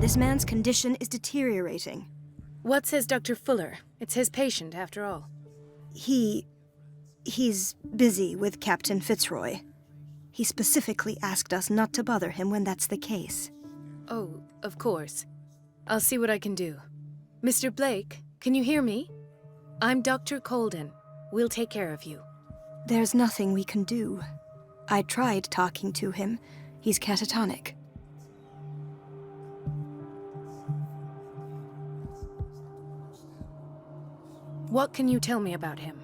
This man's condition is deteriorating. What says Dr. Fuller? It's his patient, after all. He's busy with Captain Fitzroy. He specifically asked us not to bother him when that's the case. Oh, of course. I'll see what I can do. Mr. Blake, can you hear me? I'm Dr. Colden. We'll take care of you. There's nothing we can do. I tried talking to him. He's catatonic. What can you tell me about him?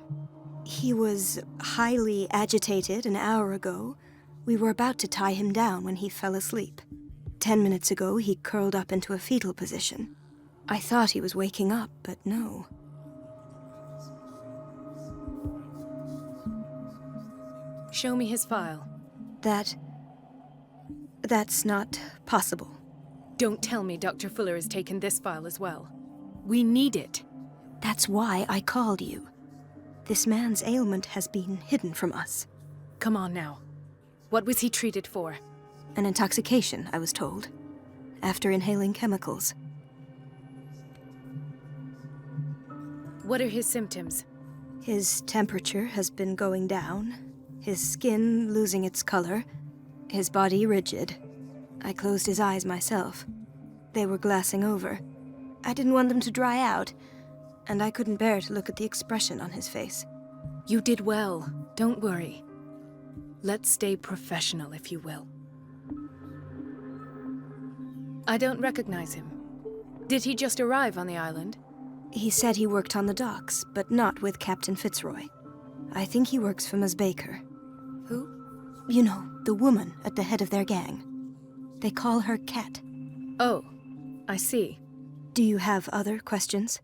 He was highly agitated an hour ago. We were about to tie him down when he fell asleep. 10 minutes ago, he curled up into a fetal position. I thought he was waking up, but no. Show me his file. That's not possible. Don't tell me Dr. Fuller has taken this file as well. We need it. That's why I called you. This man's ailment has been hidden from us. Come on now. What was he treated for? An intoxication, I was told, after inhaling chemicals. What are his symptoms? His temperature has been going down, his skin losing its color, his body rigid. I closed his eyes myself. They were glassing over. I didn't want them to dry out, and I couldn't bear to look at the expression on his face. You did well. Don't worry. Let's stay professional, if you will. I don't recognize him. Did he just arrive on the island? He said he worked on the docks, but not with Captain Fitzroy. I think he works for Ms. Baker. Who? You know, the woman at the head of their gang. They call her Cat. Oh, I see. Do you have other questions?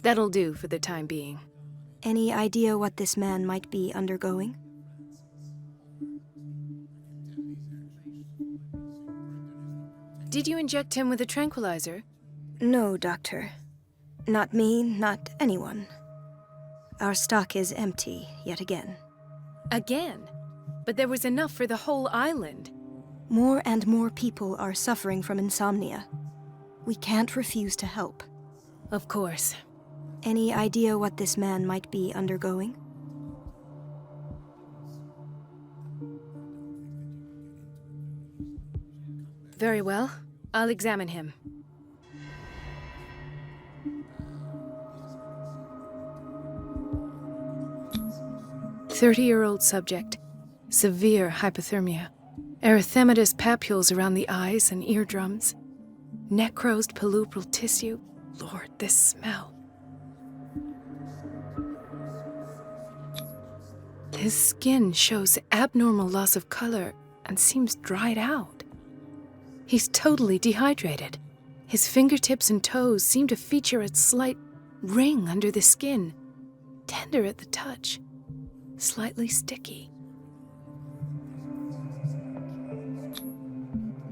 That'll do for the time being. Any idea what this man might be undergoing? Did you inject him with a tranquilizer? No, Doctor. Not me, not anyone. Our stock is empty, yet again. Again? But there was enough for the whole island. More and more people are suffering from insomnia. We can't refuse to help. Of course. Any idea what this man might be undergoing? Very well. I'll examine him. "30-year-old subject. Severe hypothermia. Erythematous papules around the eyes and eardrums. Necrosed palpebral tissue. Lord, this smell. His skin shows abnormal loss of color and seems dried out. He's totally dehydrated. His fingertips and toes seem to feature a slight ring under the skin, tender at the touch, slightly sticky.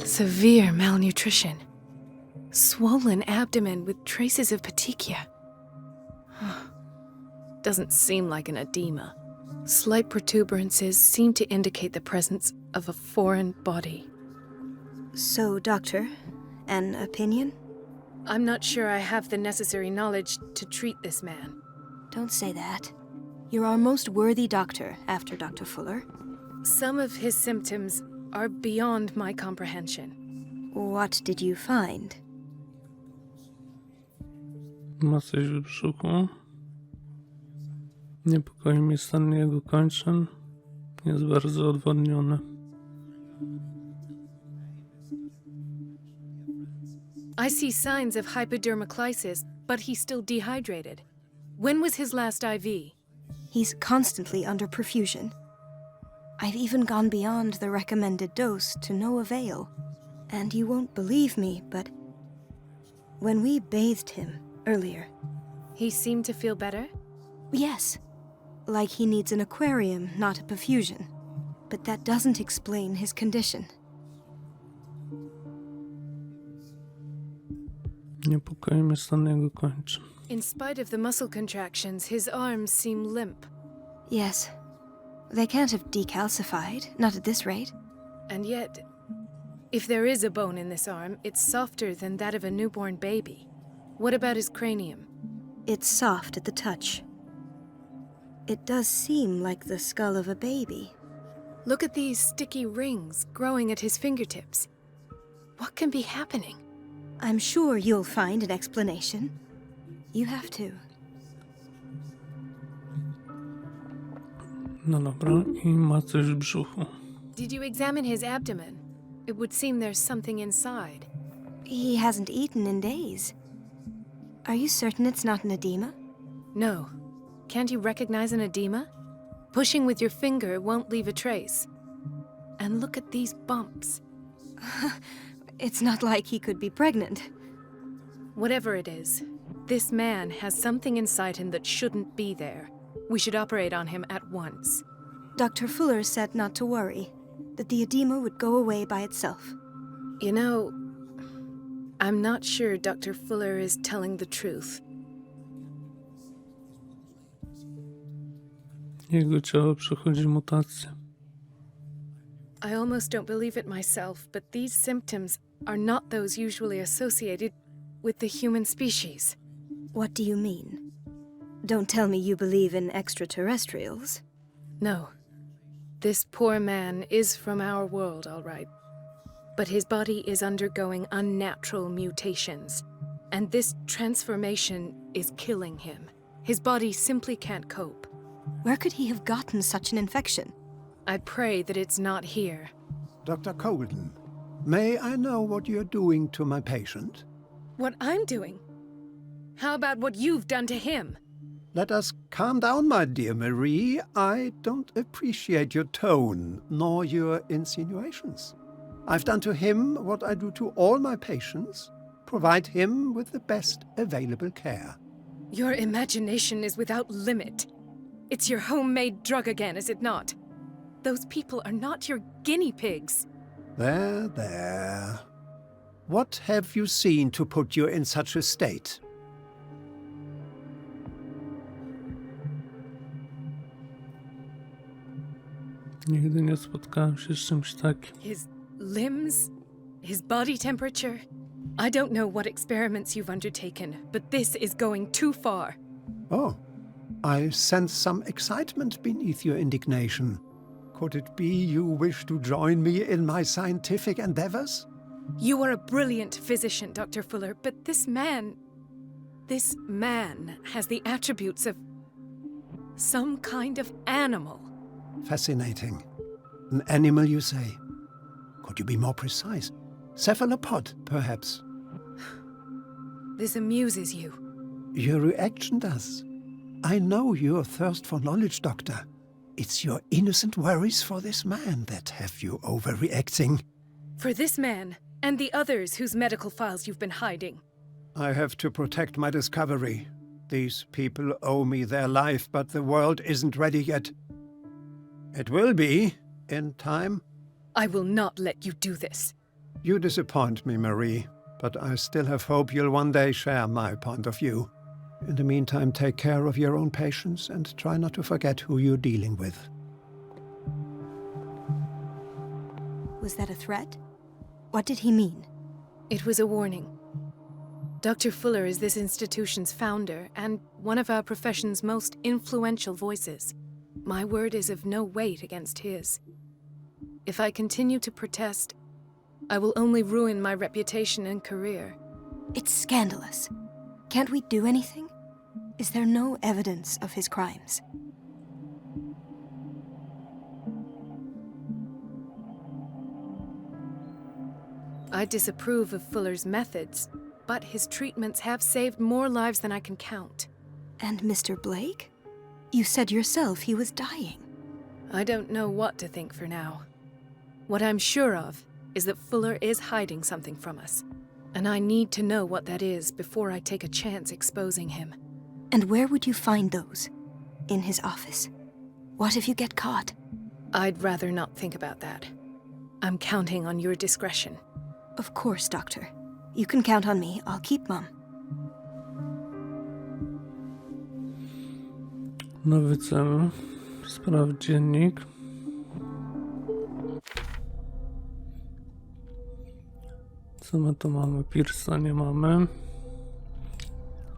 Severe malnutrition. Swollen abdomen with traces of petechia. Doesn't seem like an edema. Slight protuberances seem to indicate the presence of a foreign body. So, Doctor, an opinion? I'm not sure I have the necessary knowledge to treat this man. Don't say that. You're our most worthy doctor after Dr. Fuller. Some of his symptoms are beyond my comprehension. What did you find? Ma coś w brzuchu. Niepokoi mnie stan jego kończyn. Jest bardzo odwodniony. I see signs of hypodermoclysis, but he's still dehydrated. When was his last IV? He's constantly under perfusion. I've even gone beyond the recommended dose to no avail. And you won't believe me, but when we bathed him earlier... He seemed to feel better? Yes. Like he needs an aquarium, not a perfusion. But that doesn't explain his condition. Niepokoi mnie stan jego kończyn. In spite of the muscle contractions, his arms seem limp. Yes. They can't have decalcified, not at this rate. And yet, if there is a bone in this arm, it's softer than that of a newborn baby. What about his cranium? It's soft at the touch. It does seem like the skull of a baby. Look at these sticky rings growing at his fingertips. What can be happening? I'm sure you'll find an explanation. You have to. No dobra, i ma coś w brzuchu. Did you examine his abdomen? It would seem there's something inside. He hasn't eaten in days. Are you certain it's not an edema? No. Can't you recognize an edema? Pushing with your finger won't leave a trace. And look at these bumps. It's not like he could be pregnant. Whatever it is, this man has something inside him that shouldn't be there. We should operate on him at once. Dr. Fuller said not to worry, that the edema would go away by itself. You know, I'm not sure Dr. Fuller is telling the truth. Jego ciało przechodzi mutację. I almost don't believe it myself, but these symptoms are not those usually associated with the human species. What do you mean? Don't tell me you believe in extraterrestrials. No. This poor man is from our world, all right. But his body is undergoing unnatural mutations, and this transformation is killing him. His body simply can't cope. Where could he have gotten such an infection? I pray that it's not here. Dr. Colden, may I know what you're doing to my patient? What I'm doing? How about what you've done to him? Let us calm down, my dear Marie. I don't appreciate your tone, nor your insinuations. I've done to him what I do to all my patients, provide him with the best available care. Your imagination is without limit. It's your homemade drug again, is it not? Those people are not your guinea pigs. There, there. What have you seen to put you in such a state? Nigdy nie spotkałem się z czymś takim. His limbs? His body temperature? I don't know what experiments you've undertaken, but this is going too far. Oh, I sense some excitement beneath your indignation. Could it be you wish to join me in my scientific endeavors? You are a brilliant physician, Dr. Fuller, but this man has the attributes of some kind of animal. Fascinating. An animal, you say? Could you be more precise? Cephalopod, perhaps? This amuses you. Your reaction does. I know your thirst for knowledge, Doctor. It's your innocent worries for this man that have you overreacting. For this man, and the others whose medical files you've been hiding. I have to protect my discovery. These people owe me their life, but the world isn't ready yet. It will be, in time. I will not let you do this. You disappoint me, Marie, but I still have hope you'll one day share my point of view. In the meantime, take care of your own patients and try not to forget who you're dealing with. Was that a threat? What did he mean? It was a warning. Dr. Fuller is this institution's founder and one of our profession's most influential voices. My word is of no weight against his. If I continue to protest, I will only ruin my reputation and career. It's scandalous. Can't we do anything? Is there no evidence of his crimes? I disapprove of Fuller's methods, but his treatments have saved more lives than I can count. And Mr. Blake? You said yourself he was dying. I don't know what to think for now. What I'm sure of is that Fuller is hiding something from us, and I need to know what that is before I take a chance exposing him. And where would you find those? In his office. What if you get caught? I'd rather not think about that. I'm counting on your discretion. Of course, Doctor. You can count on me. I'll keep mum. Nowy cel. Sprawdź dziennik. Co my tu mamy? Piersa nie mamy.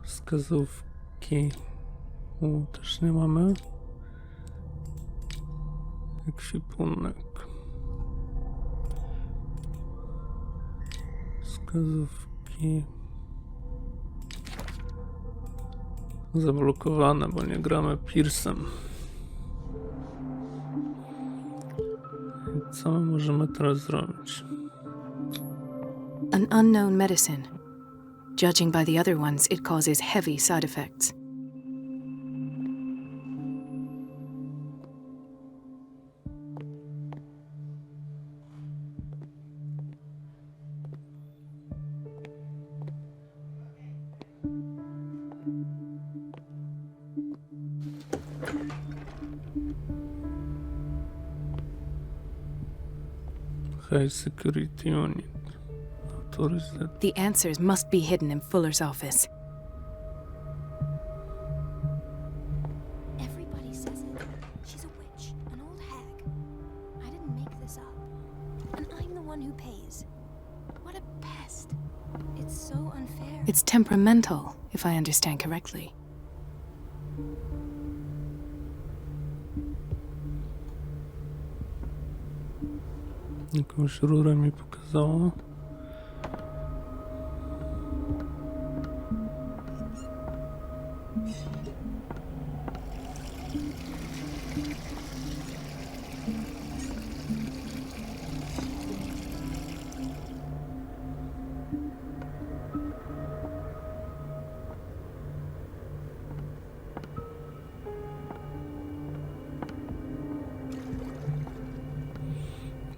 Wskazówki też nie mamy. Ekwipunek. Wskazówki zablokowane, bo nie gramy Piersem. I co my możemy teraz zrobić? An unknown medicine. Judging by the other ones, it causes heavy side effects. High security unit. Autorized. The answers must be hidden in Fuller's office. Everybody says it. She's a witch, an old hag. I didn't make this up. And I'm the one who pays. What a pest. It's so unfair. It's temperamental, if I understand correctly. Jakąś rurę mi pokazało.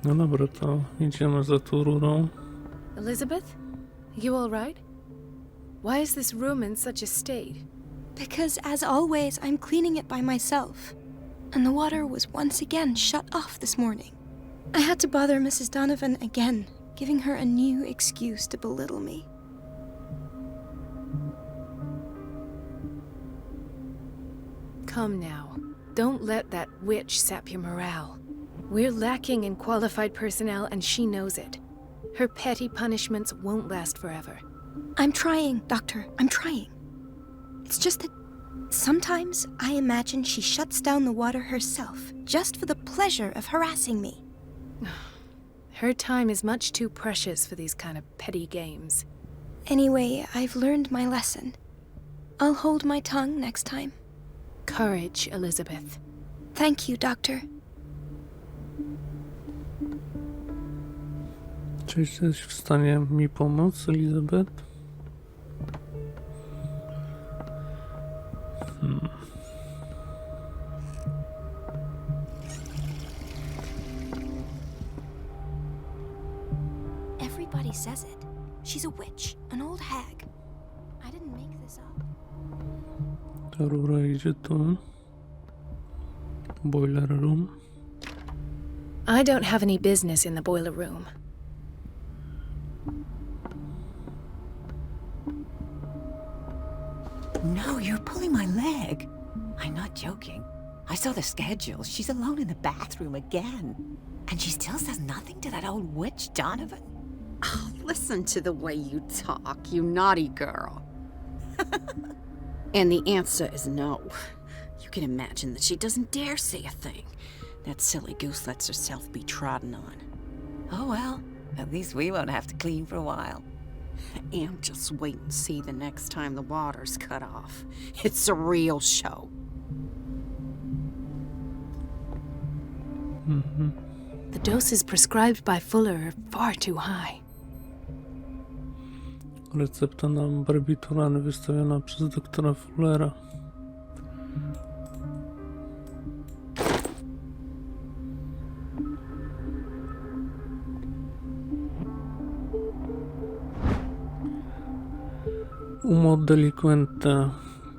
No dobra, to idziemy za tą rurą. Elizabeth? You all right? Why is this room in such a state? Because, as always, I'm cleaning it by myself. And the water was once again shut off this morning. I had to bother Mrs. Donovan again, giving her a new excuse to belittle me. Come now. Don't let that witch sap your morale. We're lacking in qualified personnel, and she knows it. Her petty punishments won't last forever. I'm trying, Doctor. I'm trying. It's just that sometimes I imagine she shuts down the water herself, just for the pleasure of harassing me. Her time is much too precious for these kind of petty games. Anyway, I've learned my lesson. I'll hold my tongue next time. Courage, Elizabeth. Thank you, Doctor. Czy jesteś w stanie mi pomóc, Elizabeth? Everybody says it. She's a witch, an old hag. I didn't make this up. Ta rura idzie tu. Boiler room. I don't have any business in the boiler room. No, you're pulling my leg. I'm not joking. I saw the schedule. She's alone in the bathroom again. And she still says nothing to that old witch, Donovan? Oh, listen to the way you talk, you naughty girl. And the answer is no. You can imagine that she doesn't dare say a thing. That silly goose lets herself be trodden on. Oh, well, at least we won't have to clean for a while. And just wait and see the next time the water's cut off. It's a real show. The doses prescribed by Fuller are far too high. Recepta na barbiturany wystawiona przez doktora Fullera. Umo delinquente.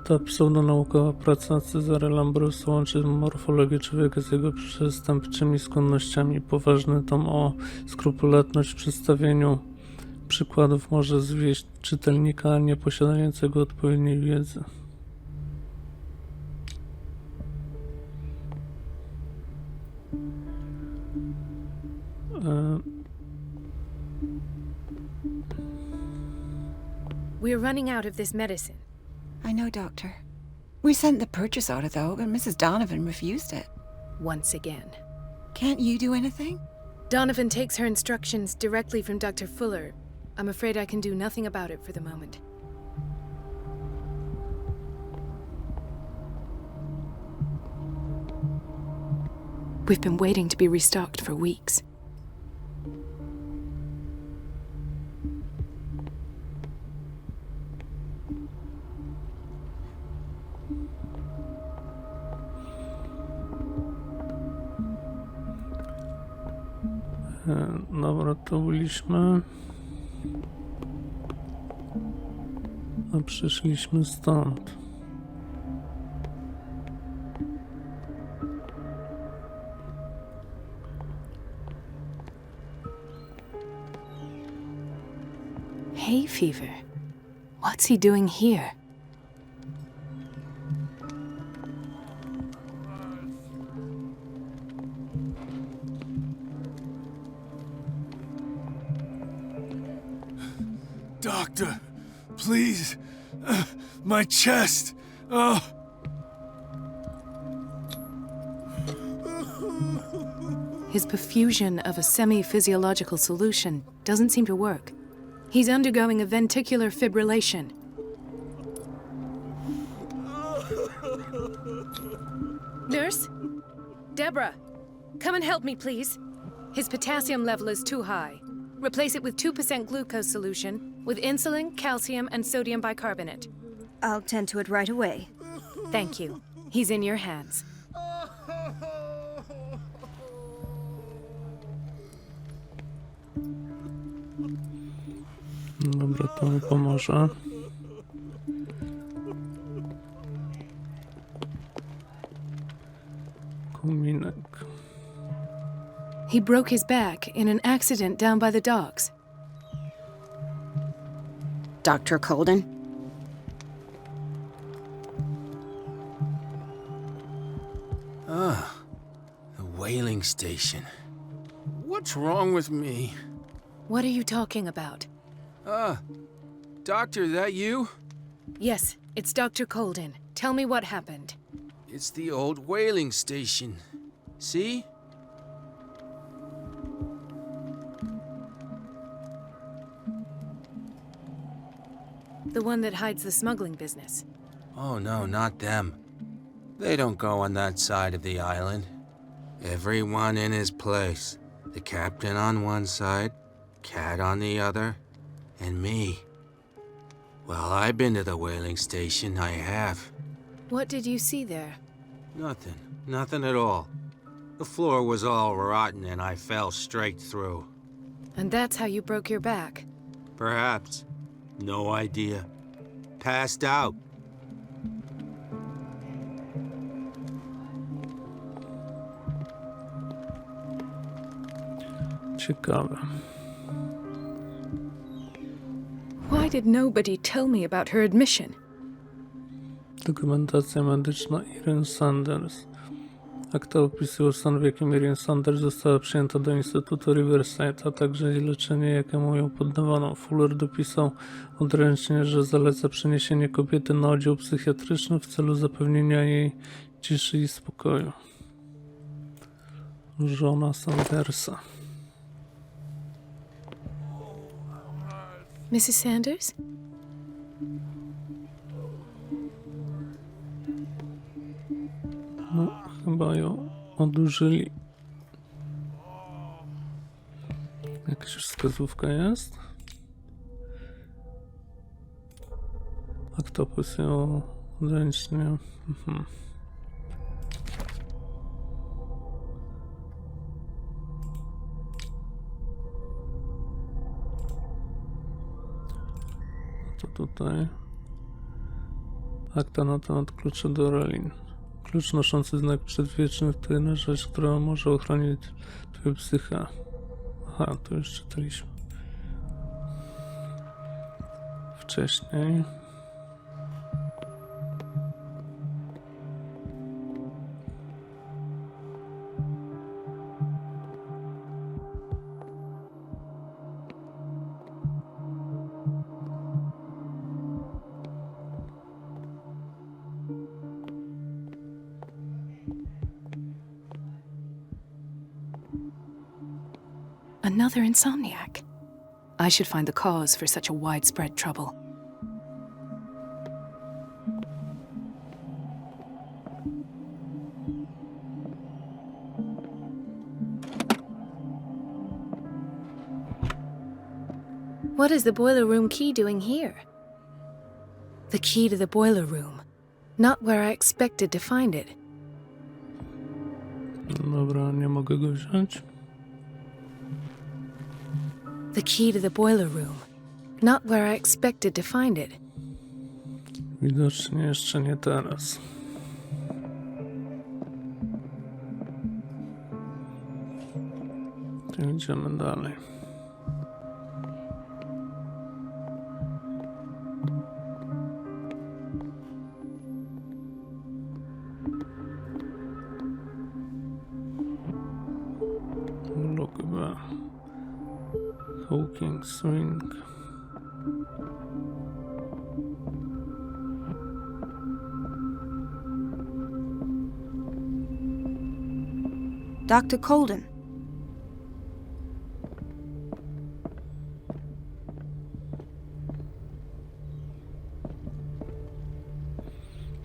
Ta pseudonaukowa praca Cezara Lambrosa łączy morfologię człowieka z jego przestępczymi skłonnościami. Poważny tom o skrupulatność w przedstawieniu przykładów może zwieść czytelnika nieposiadającego odpowiedniej wiedzy. We're running out of this medicine. I know, Doctor. We sent the purchase order, though, and Mrs. Donovan refused it. Once again. Can't you do anything? Donovan takes her instructions directly from Dr. Fuller. I'm afraid I can do nothing about it for the moment. We've been waiting to be restocked for weeks. Dobra, to byliśmy. A przyszliśmy stąd. Hay fever. What's he doing here? Doctor, please. My chest. Oh. His perfusion of a semi-physiological solution doesn't seem to work. He's undergoing a ventricular fibrillation. Nurse? Deborah, come and help me, please. His potassium level is too high. Replace it with 2% glucose solution with insulin, calcium, and sodium bicarbonate. I'll tend to it right away. Thank you. He's in your hands. Dobra, to mi pomoże. Kominek. He broke his back in an accident down by the docks. Dr. Colden? Ah, the whaling station. What's wrong with me? What are you talking about? Doctor, that you? Yes, it's Dr. Colden. Tell me what happened. It's the old whaling station. See? The one that hides the smuggling business. Oh no, not them. They don't go on that side of the island. Everyone in his place. The captain on one side, Cat on the other, and me. Well, I've been to the whaling station, I have. What did you see there? Nothing. Nothing at all. The floor was all rotten and I fell straight through. And that's how you broke your back. Perhaps. No idea. Passed out. Ciekawe. Why did nobody tell me about her admission? Dokumentacja medyczna Irene Sanders. Akta opisują stan, w jakim Irene Sanders została przyjęta do Instytutu Riverside, a także jej leczenie, jakiemu ją poddawano. Fuller dopisał odręcznie, że zaleca przeniesienie kobiety na oddział psychiatryczny w celu zapewnienia jej ciszy i spokoju. Żona Sandersa. Mrs. Sanders? No, chyba ją odurzyli. Jakaś wskazówka jest? Akta opisują odręcznie. Co tutaj? Akta na temat klucza do Relin. Klucz noszący znak przedwieczny to jedna rzecz, która może ochronić twoją psychę. Aha, to już czytaliśmy wcześniej. Another insomniac. I should find the cause for such a widespread trouble. What is the boiler room key doing here? The key to the boiler room. Not where I expected to find it. Dobra, nie mogę go wziąć. The key to the boiler room. Not where I expected to find it. Widocznie jeszcze nie teraz. To idziemy dalej. Look B. Hawking Swing. Dr. Colden.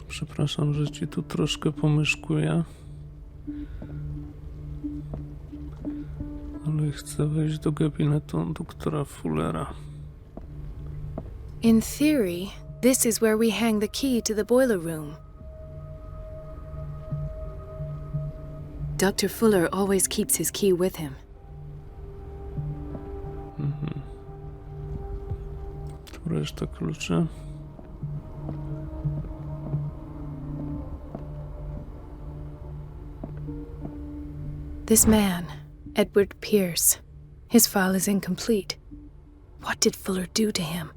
Przepraszam, że ci tu troszkę pomyszkuję. Ale chcę wejść do gabinetu doktora Fullera. In theory, this is where we hang the key to the boiler room. Dr. Fuller always keeps his key with him. Tu reszta kluczy. This man, Edward Pierce, his file is incomplete. What did Fuller do to him?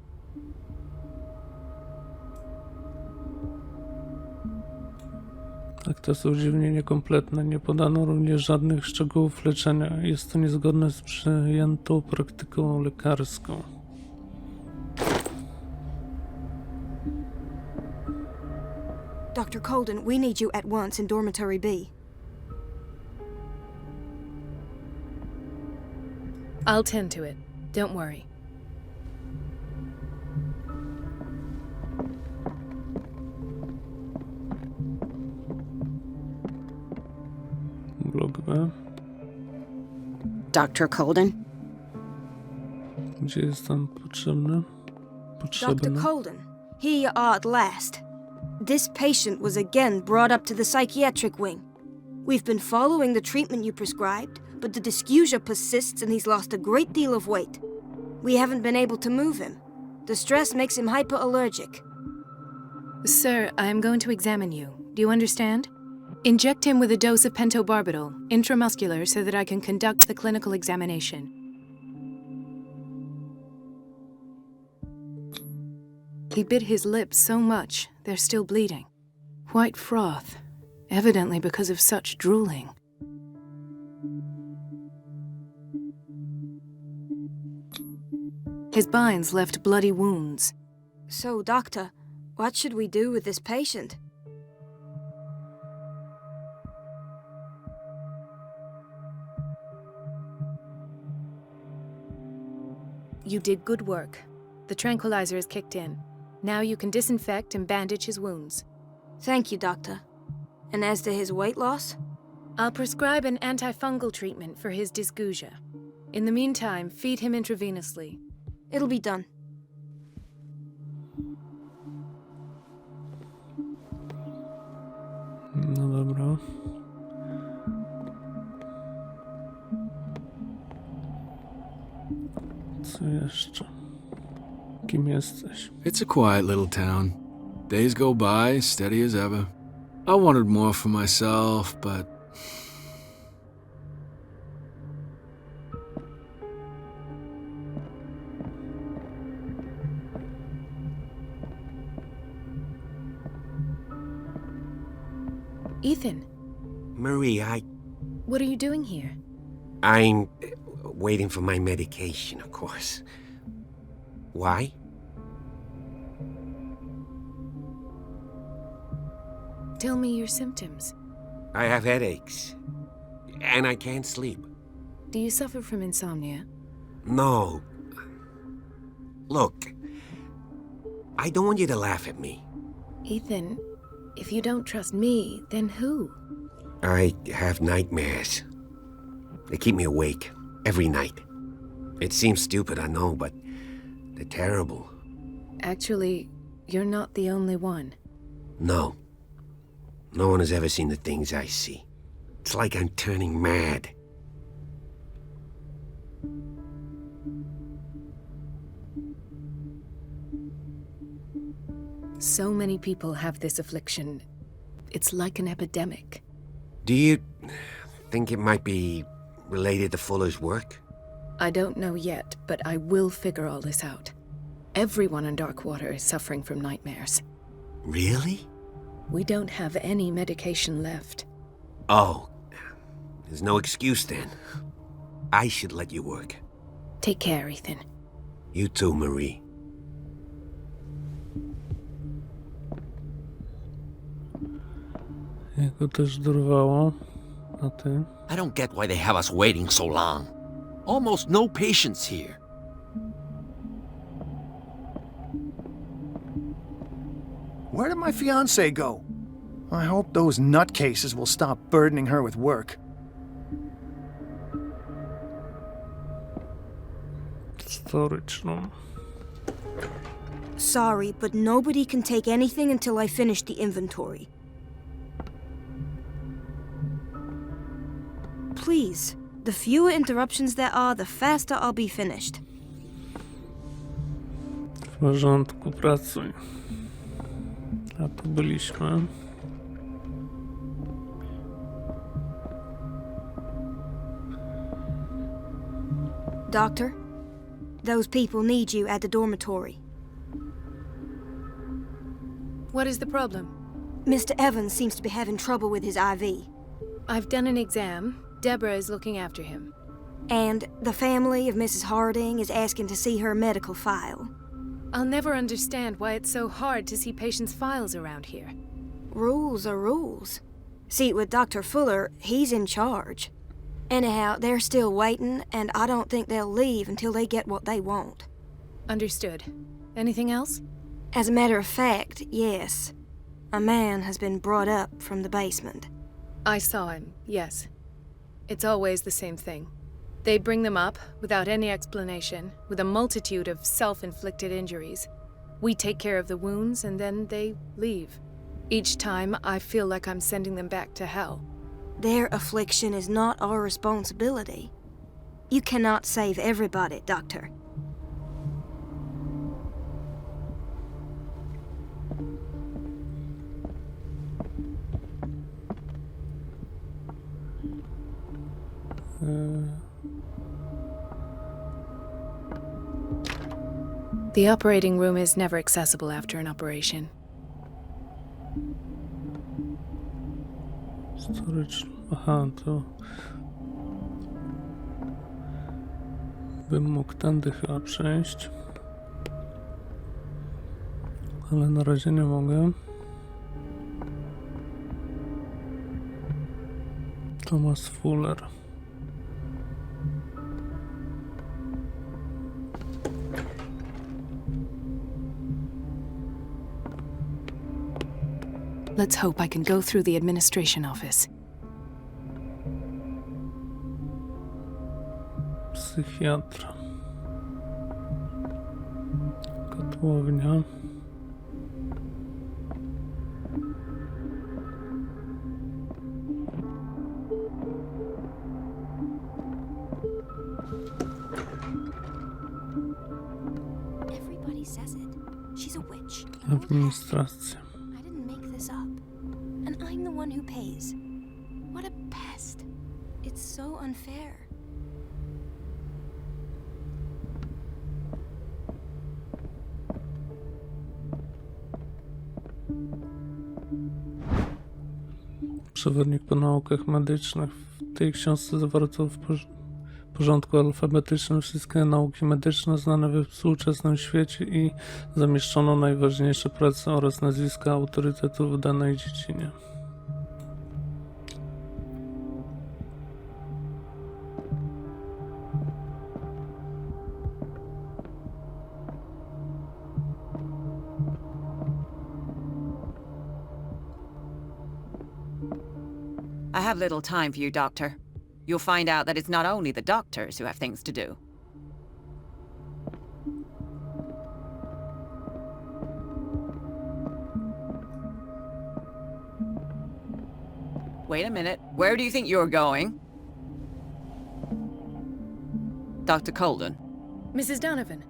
Akta są dziwnie niekompletne. Nie podano również żadnych szczegółów leczenia. Jest to niezgodne z przyjętą praktyką lekarską. Dr. Colden, we need you at once in dormitory B. I'll tend to it. Don't worry. Blok B. Dr. Colden? Gdzie jest tam potrzebny? Dr. Colden, here you are at last. This patient was again brought up to the psychiatric wing. We've been following the treatment you prescribed, but the dysgeusia persists and he's lost a great deal of weight. We haven't been able to move him. The stress makes him hypoallergic. Sir, I am going to examine you. Do you understand? Inject him with a dose of pentobarbital, intramuscular, so that I can conduct the clinical examination. He bit his lips so much, they're still bleeding. White froth, evidently because of such drooling. His binds left bloody wounds. So, doctor, what should we do with this patient? You did good work. The tranquilizer is kicked in. Now you can disinfect and bandage his wounds. Thank you, doctor. And as to his weight loss? I'll prescribe an antifungal treatment for his dysgeusia. In the meantime, feed him intravenously. It'll be done. No dobra. Co jeszcze? Kim jesteś? It's a quiet little town. Days go by, steady as ever. I wanted more for myself, but... Ethan, Marie, what are you doing here? I'm waiting for my medication, of course. Why? Tell me your symptoms. I have headaches, and I can't sleep. Do you suffer from insomnia? No. Look, I don't want you to laugh at me. Ethan, if you don't trust me, then who? I have nightmares. They keep me awake every night. It seems stupid, I know, but they're terrible. Actually, you're not the only one. No. No one has ever seen the things I see. It's like I'm turning mad. So many people have this affliction. It's like an epidemic. Do you think it might be related to Fuller's work? I don't know yet, but I will figure all this out. Everyone in Darkwater is suffering from nightmares. Really? We don't have any medication left. Oh, there's no excuse then. I should let you work. Take care, Ethan. You too, Marie. Jego też dorwało, a ty? I don't get why they have us waiting so long. Almost no patience here. Where did my fiancée go? I hope those nutcases will stop burdening her with work. Storage room. Sorry, but nobody can take anything until I finish the inventory. Please, the fewer interruptions there are, the faster I'll be finished. W porządku, pracuj. A tu byliśmy. Doctor, those people need you at the dormitory. What is the problem? Mr. Evans seems to be having trouble with his IV. I've done an exam. Deborah is looking after him. And the family of Mrs. Harding is asking to see her medical file. I'll never understand why it's so hard to see patients' files around here. Rules are rules. See, with Dr. Fuller, he's in charge. Anyhow, they're still waiting, and I don't think they'll leave until they get what they want. Understood. Anything else? As a matter of fact, yes. A man has been brought up from the basement. I saw him, yes. It's always the same thing. They bring them up, without any explanation, with a multitude of self-inflicted injuries. We take care of the wounds, and then they leave. Each time, I feel like I'm sending them back to hell. Their affliction is not our responsibility. You cannot save everybody, Doctor. The operating room is never accessible after an operation. Storage. Aha, to... Bym mógł tędy chyba przejść. Ale na razie nie mogę. Thomas Fuller. Let's hope I can go through the administration office. Psychiatra. Kotłownia. Everybody says it. She's a witch. Administracja. I didn't make this up. And I'm the one who pays. What a pest. It's so unfair. Przewodnik po naukach medycznych. W tej książce zawarto w porządku alfabetycznym wszystkie nauki medyczne znane we współczesnym świecie i zamieszczono najważniejsze prace oraz nazwiska autorytetów w danej dziedzinie. I have little time for you, Doctor. You'll find out that it's not only the doctors who have things to do. Wait a minute. Where do you think you're going? Dr. Colden. Mrs. Donovan.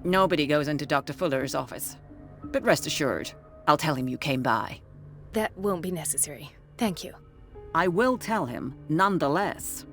Nobody goes into Dr. Fuller's office. But rest assured, I'll tell him you came by. That won't be necessary. Thank you. I will tell him, nonetheless.